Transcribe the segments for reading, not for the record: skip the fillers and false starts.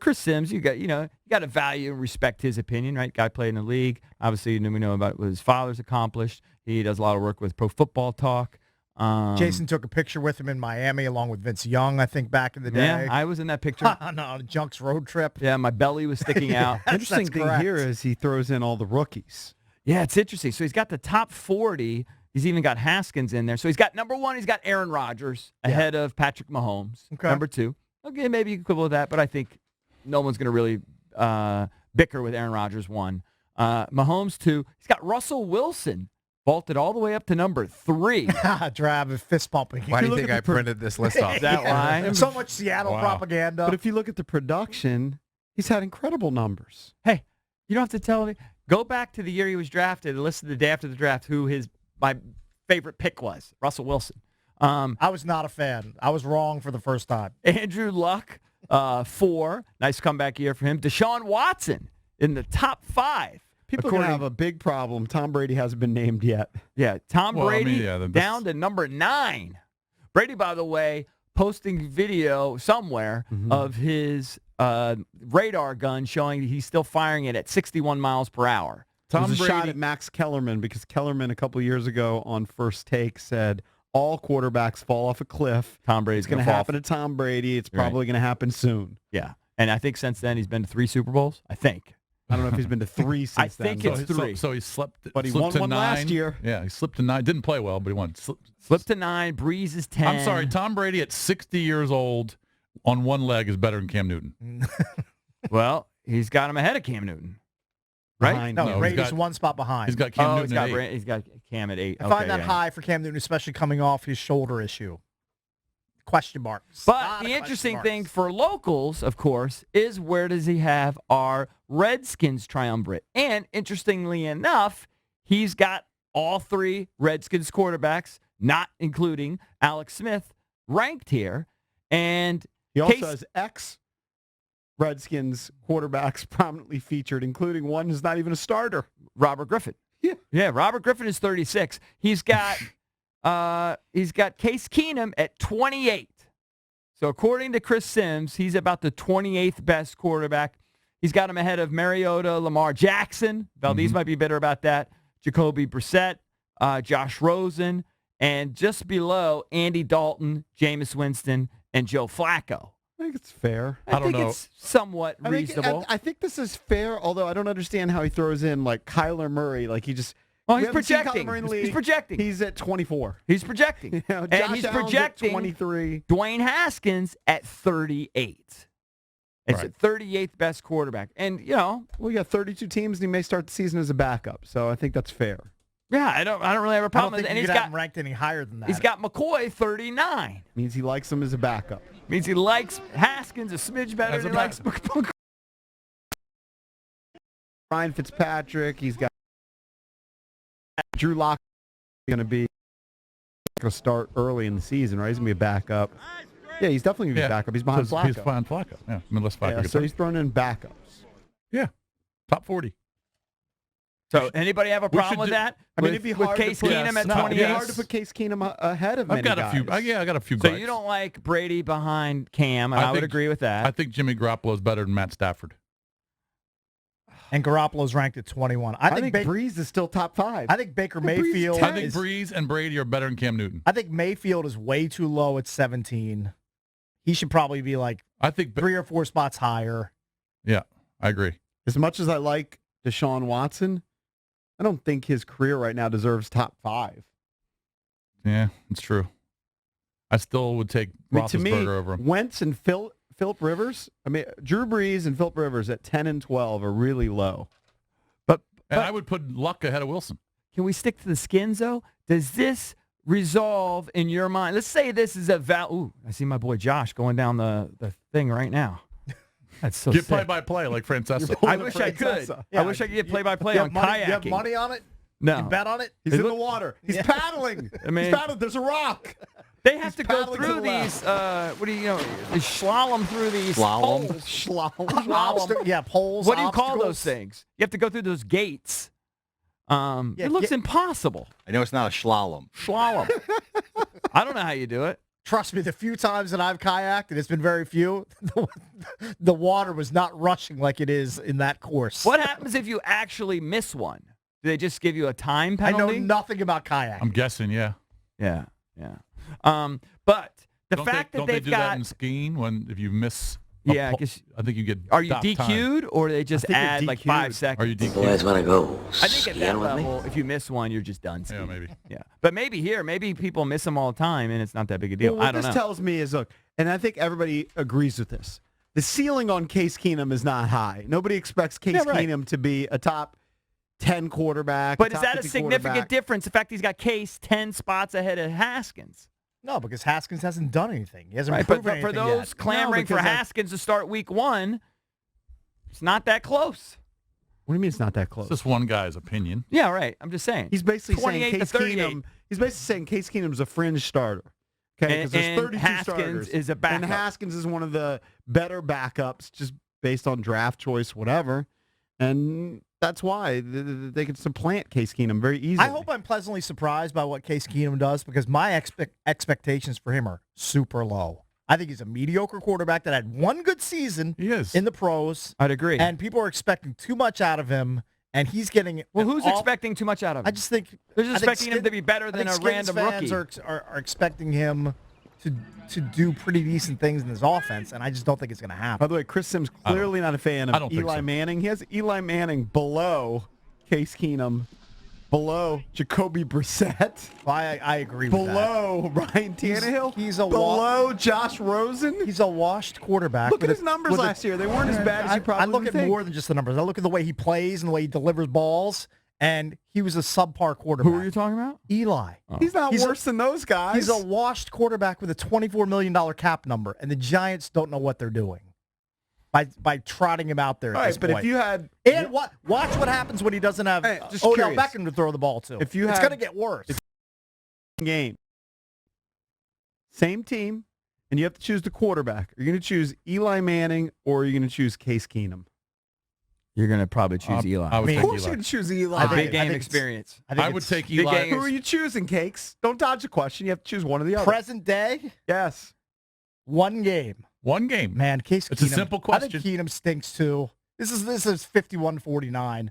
Chris Sims, you got to value and respect his opinion, right? Guy played in the league. Obviously, we know about what his father's accomplished. He does a lot of work with Pro Football Talk. Jason took a picture with him in Miami along with Vince Young, I think, back in the day. Yeah, I was in that picture. On a Junks road trip. Yeah, my belly was sticking out. Interesting thing here is he throws in all the rookies. Yeah, it's interesting. So he's got the top 40. He's even got Haskins in there. So he's got number 1, he's got Aaron Rodgers ahead of Patrick Mahomes. Okay. Number 2. Okay, maybe you can quibble with that, but I think no one's going to really bicker with Aaron Rodgers 1. Mahomes 2. He's got Russell Wilson vaulted all the way up to number 3. Drab and fist pumping. Why do you think I printed this list off? Is that why? So much Seattle propaganda. But if you look at the production, he's had incredible numbers. Hey, you don't have to tell me. Go back to the year he was drafted and listen to the day after the draft who my favorite pick was, Russell Wilson. I was not a fan. I was wrong for the first time. Andrew Luck, 4. Nice comeback year for him. Deshaun Watson in the top 5. People are going to have a big problem. Tom Brady hasn't been named yet. Yeah, Tom Brady down to number 9. Brady, by the way, posting video somewhere of his radar gun showing that he's still firing it at 61 miles per hour. Tom Brady shot at Max Kellerman because Kellerman a couple years ago on First Take said all quarterbacks fall off a cliff. Tom Brady's going to happen to Tom Brady. It's probably going to happen soon. Yeah, and I think since then he's been to 3 Super Bowls. I think. I don't know if he's been to 3 since then. I think it's 3. So he slept. But he slipped won to one 9 last year. Yeah, he slipped to 9. Didn't play well, but he won. Slipped to 9. Breeze is 10. I'm sorry, Tom Brady at 60 years old on one leg is better than Cam Newton. Well, he's got him ahead of Cam Newton. Right? No, Brady's one spot behind. He's got Cam Newton at 8. He's got Cam at 8. I find that high for Cam Newton, especially coming off his shoulder issue. Question marks. But the interesting thing for locals, of course, is where does he have our Redskins triumvirate? And interestingly enough, he's got all 3 Redskins quarterbacks, not including Alex Smith, ranked here. And he also has ex-Redskins quarterbacks prominently featured, including one who's not even a starter. Robert Griffin. Yeah, Robert Griffin is 36. He's got Case Keenum at 28. So according to Chris Sims, he's about the 28th best quarterback. He's got him ahead of Mariota, Lamar Jackson. Valdez might be bitter about that. Jacoby Brissett, Josh Rosen, and just below Andy Dalton, Jameis Winston, and Joe Flacco. I think it's fair. I think it's somewhat reasonable. I think this is fair, although I don't understand how he throws in like Kyler Murray. Like he just... Oh, he's projecting. He's projecting. He's at 24. He's projecting. And he's projecting 23. Dwayne Haskins at 38. It's Right. the 38th best quarterback. And, we got 32 teams, and he may start the season as a backup. So I think that's fair. Yeah, I don't really have a problem with it. And he's got him ranked any higher than that. He's got McCoy 39. Means he likes him as a backup. Means he likes Haskins a smidge better than he likes McCoy. Ryan Fitzpatrick, he's got Drew Lock going to be going to start early in the season, right? He's going to be a backup. Yeah, he's definitely going to be a backup. He's behind Flacco. He's behind Flacco. Yeah, unless Flacco gets so hurt. he's thrown in backups. Yeah, top 40. So anybody have a problem with that? I mean, it'd be hard with Case to put, Keenum at 28. It'd be hard to put Case Keenum ahead of many I got a few. So you don't like Brady behind Cam, and I would agree with that. I think Jimmy Garoppolo is better than Matt Stafford. And Garoppolo's ranked at 21. I think Breeze is still top 5. I think Baker Mayfield. I think Breeze and Brady are better than Cam Newton. I think Mayfield is way too low at 17. He should probably be like 3 or 4 spots higher. Yeah, I agree. As much as I like Deshaun Watson, I don't think his career right now deserves top 5. Yeah, it's true. I still would take Roethlisberger over him. Wentz and Philip Rivers. I mean, Drew Brees and Philip Rivers at 10 and 12 are really low. But I would put Luck ahead of Wilson. Can we stick to the Skins, though? Does this resolve in your mind? Let's say this is a Ooh, I see my boy Josh going down the thing right now. That's so Get sick. play-by-play like Francesa. I wish I could. Yeah, I wish I could get play-by-play on kayaking. You have money on it? No. You bet on it? He's in the water. He's paddling. I mean, he's paddling. There's a rock. They have to go through these, they slalom through these poles. Slalom. Yeah, poles. What do you call those things? You have to go through those gates. It looks impossible. I know it's not a slalom. Slalom. I don't know how you do it. Trust me, the few times that I've kayaked, and it's been very few, the water was not rushing like it is in that course. What happens if you actually miss one? Do they just give you a time penalty? I know nothing about kayaking. I'm guessing, yeah. Yeah. But the fact that they've do got that in skiing when if you miss. Yeah, I think you get. Are you stop DQ'd time. or they just add like 5 seconds? Are you DQ'd? Boys want to go I think at that skiing with level, me? if you miss one, you're just done skiing. Yeah, maybe. Yeah, but maybe maybe people miss them all the time, and it's not that big a deal. Well, what I don't know. this tells me is, look, and I think everybody agrees with this. The ceiling on Case Keenum is not high. Nobody expects Case Keenum to be a top 10 quarterback. But is that a significant difference? The fact he's got Case 10 spots ahead of Haskins. No, because Haskins hasn't done anything. He hasn't But proven for anything those yet. clamoring for Haskins to start week 1, it's not that close. What do you mean it's not that close? It's just one guy's opinion. Yeah, right. I'm just saying. He's basically saying 28 to Case 38. Keenum. He's basically saying Case Keenum's a fringe starter. Okay, because there's And 32 Haskins starters. is a backup. And Haskins is one of the better backups, just based on draft choice, whatever. And that's why they can supplant Case Keenum very easily. I hope I'm pleasantly surprised by what Case Keenum does because my expectations for him are super low. I think he's a mediocre quarterback that had one good season in the pros. I'd agree. And people are expecting too much out of him, and he's getting Well, who's expecting too much out of him? I just think they're just expecting him to be better than a random rookie. Fans are expecting him to do pretty decent things in this offense, and I just don't think it's going to happen. By the way, Chris Sims clearly not a fan of Eli Manning. He has Eli Manning below Case Keenum, below Jacoby Brissett. Well, I agree with that. Below Ryan Tannehill. He's a below Josh Rosen. He's a washed quarterback. Look at his numbers last year. They weren't as bad as you probably I look at think. more than just the numbers. I look at the way he plays and the way he delivers balls, and he was a subpar quarterback. Who are you talking about? Eli. Oh. He's not worse than those guys. He's a washed quarterback with a $24 million cap number, and the Giants don't know what they're doing by trotting him out there. All at right, this but point. if you had watch what happens when he doesn't have just Odell curious. Beckham to throw the ball to. If you it's had- going to get worse. game, same team, and you have to choose the quarterback. Are you going to choose Eli Manning or are you going to choose Case Keenum? You're going to probably choose Eli. I would Of take course Eli. you're going to choose Eli. Big game think experience. I would take Eli. Who are you choosing, Cakes? Don't dodge the question. You have to choose one or the other. Present day, Yes. one game. One game. Man, Case It's a Keenum, simple I think question. Keenum stinks too. This is 51-49.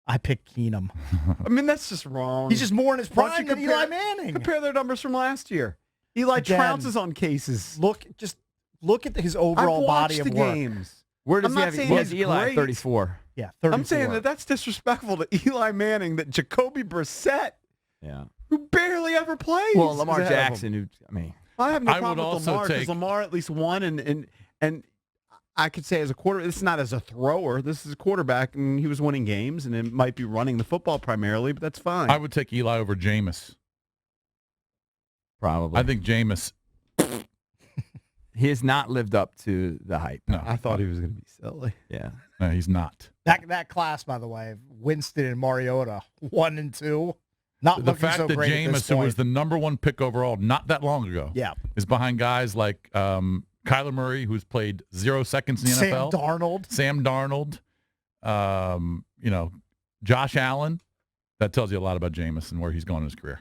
I pick Keenum. I mean, that's just wrong. He's just more in his Why don't prime you than Eli Manning. Compare their numbers from last year. Eli Again, trounces on cases. Look at his overall I've body watched of the work. games. Where does I'm he not have? saying He has he's Eli at great. 34. Yeah, 34. I'm saying that's disrespectful to Eli Manning that Jacoby Brissett, Yeah. who barely ever plays. Well, is Lamar ahead of him. Jackson, who I have no I would problem with also Lamar because take- Lamar at least won, and I could say as a quarter, this is not as a thrower. This is a quarterback, and he was winning games, and it might be running the football primarily, but that's fine. I would take Eli over Jameis. probably. I think Jameis. he has not lived up to the hype. No, I thought he was going to be silly. Yeah. no, he's not. That class, by the way, Winston and Mariota, 1 and 2. Not The looking fact so that great at this Jameis, who point. was the number 1 pick overall not that long ago, Yeah. is behind guys like Kyler Murray, who's played 0 seconds in the Sam NFL. Darnold. Sam Darnold, Josh Allen. That tells you a lot about Jameis and where he's going in his career.